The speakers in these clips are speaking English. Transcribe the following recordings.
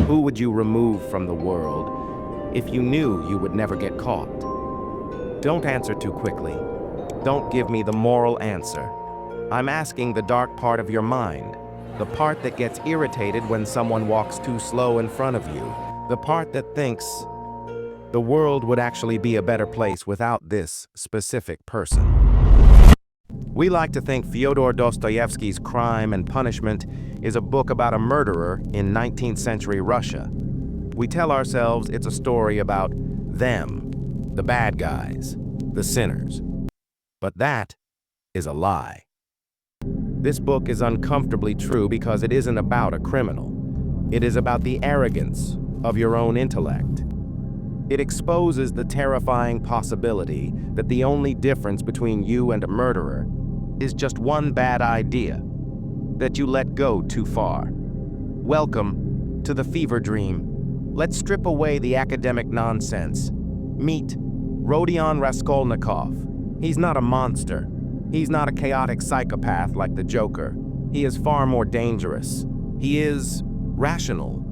Who would you remove from the world if you knew you would never get caught? Don't answer too quickly. Don't give me the moral answer. I'm asking the dark part of your mind, the part that gets irritated when someone walks too slow in front of you, the part that thinks the world would actually be a better place without this specific person. We like to think Fyodor Dostoevsky's Crime and Punishment is a book about a murderer in 19th century Russia. We tell ourselves it's a story about them, the bad guys, the sinners. But that is a lie. This book is uncomfortably true because it isn't about a criminal. It is about the arrogance of your own intellect. It exposes the terrifying possibility that the only difference between you and a murderer is just one bad idea that you let go too far. Welcome to the fever dream. Let's strip away the academic nonsense. Meet Rodion Raskolnikov. He's not a monster. He's not a chaotic psychopath like the Joker. He is far more dangerous. He is rational.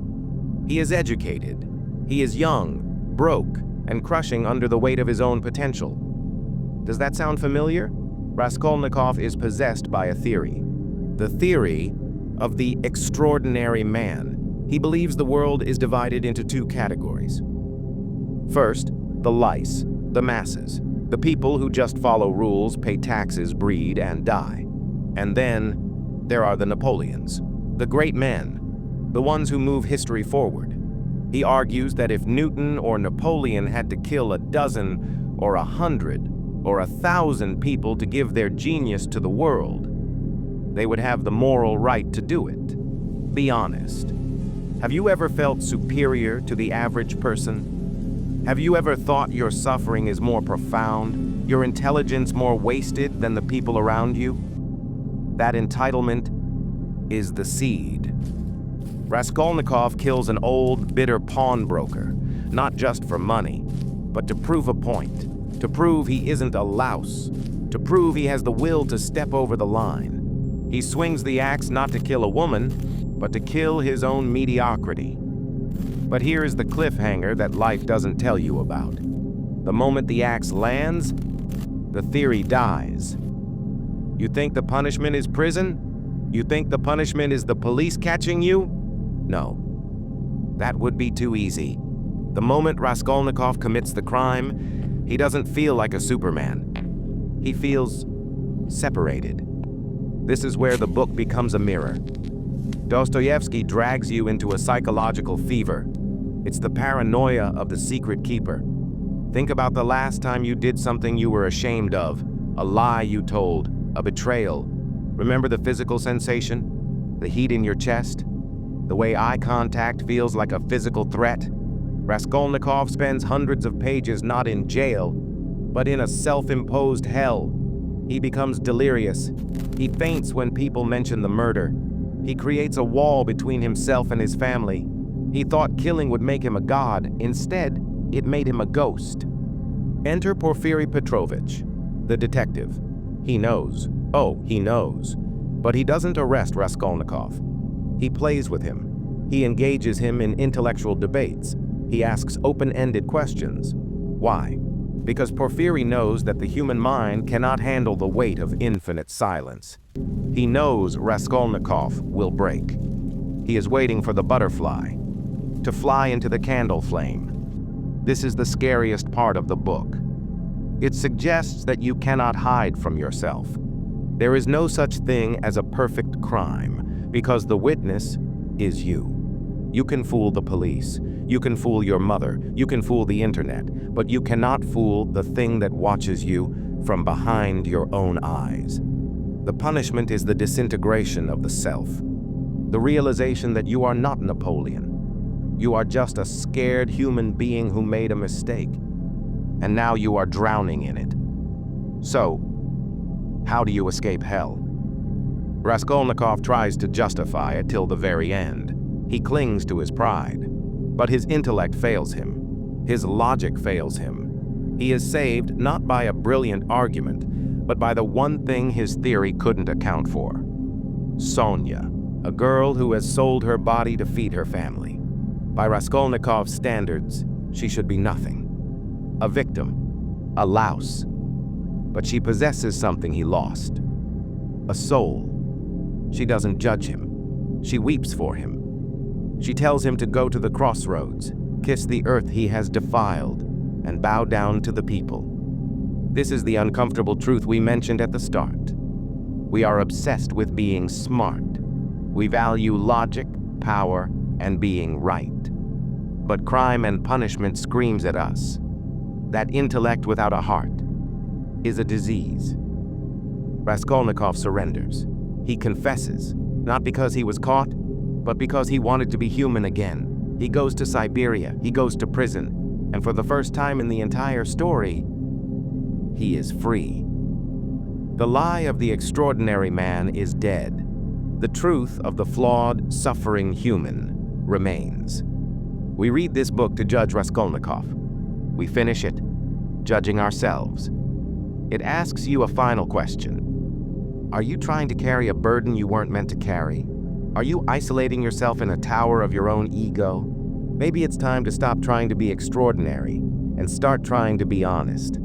He is educated. He is young, broke, and crushing under the weight of his own potential. Does that sound familiar? Raskolnikov is possessed by a theory. The theory of the extraordinary man. He believes the world is divided into two categories. First, the lice, the masses, the people who just follow rules, pay taxes, breed, and die. And then there are the Napoleons, the great men, the ones who move history forward. He argues that if Newton or Napoleon had to kill a dozen or 100 or 1,000 people to give their genius to the world, they would have the moral right to do it. Be honest. Have you ever felt superior to the average person? Have you ever thought your suffering is more profound, your intelligence more wasted than the people around you? That entitlement is the seed. Raskolnikov kills an old, bitter pawnbroker, not just for money, but to prove a point. To prove he isn't a louse, to prove he has the will to step over the line. He swings the axe not to kill a woman, but to kill his own mediocrity. But here is the cliffhanger that life doesn't tell you about. The moment the axe lands, the theory dies. You think the punishment is prison? You think the punishment is the police catching you? No. That would be too easy. The moment Raskolnikov commits the crime, he doesn't feel like a Superman. He feels separated. This is where the book becomes a mirror. Dostoevsky drags you into a psychological fever. It's the paranoia of the secret keeper. Think about the last time you did something you were ashamed of, a lie you told, a betrayal. Remember the physical sensation? The heat in your chest? The way eye contact feels like a physical threat? Raskolnikov spends hundreds of pages not in jail, but in a self-imposed hell. He becomes delirious. He faints when people mention the murder. He creates a wall between himself and his family. He thought killing would make him a god. Instead, it made him a ghost. Enter Porfiry Petrovich, the detective. He knows. Oh, he knows. But he doesn't arrest Raskolnikov. He plays with him. He engages him in intellectual debates. He asks open-ended questions. Why? Because Porfiry knows that the human mind cannot handle the weight of infinite silence. He knows Raskolnikov will break. He is waiting for the butterfly to fly into the candle flame. This is the scariest part of the book. It suggests that you cannot hide from yourself. There is no such thing as a perfect crime, because the witness is you. You can fool the police, you can fool your mother, you can fool the internet, but you cannot fool the thing that watches you from behind your own eyes. The punishment is the disintegration of the self, the realization that you are not Napoleon. You are just a scared human being who made a mistake, and now you are drowning in it. So, how do you escape hell? Raskolnikov tries to justify it till the very end. He clings to his pride, but his intellect fails him. His logic fails him. He is saved not by a brilliant argument, but by the one thing his theory couldn't account for. Sonya, a girl who has sold her body to feed her family. By Raskolnikov's standards, she should be nothing. A victim, a louse. But she possesses something he lost. A soul. She doesn't judge him. She weeps for him. She tells him to go to the crossroads, kiss the earth he has defiled, and bow down to the people. This is the uncomfortable truth we mentioned at the start. We are obsessed with being smart. We value logic, power, and being right. But crime and punishment screams at us. That intellect without a heart is a disease. Raskolnikov surrenders. He confesses, not because he was caught, but because he wanted to be human again. He goes to Siberia, he goes to prison, and for the first time in the entire story, he is free. The lie of the extraordinary man is dead. The truth of the flawed, suffering human remains. We read this book to judge Raskolnikov. We finish it, judging ourselves. It asks you a final question. Are you trying to carry a burden you weren't meant to carry? Are you isolating yourself in a tower of your own ego? Maybe it's time to stop trying to be extraordinary and start trying to be honest.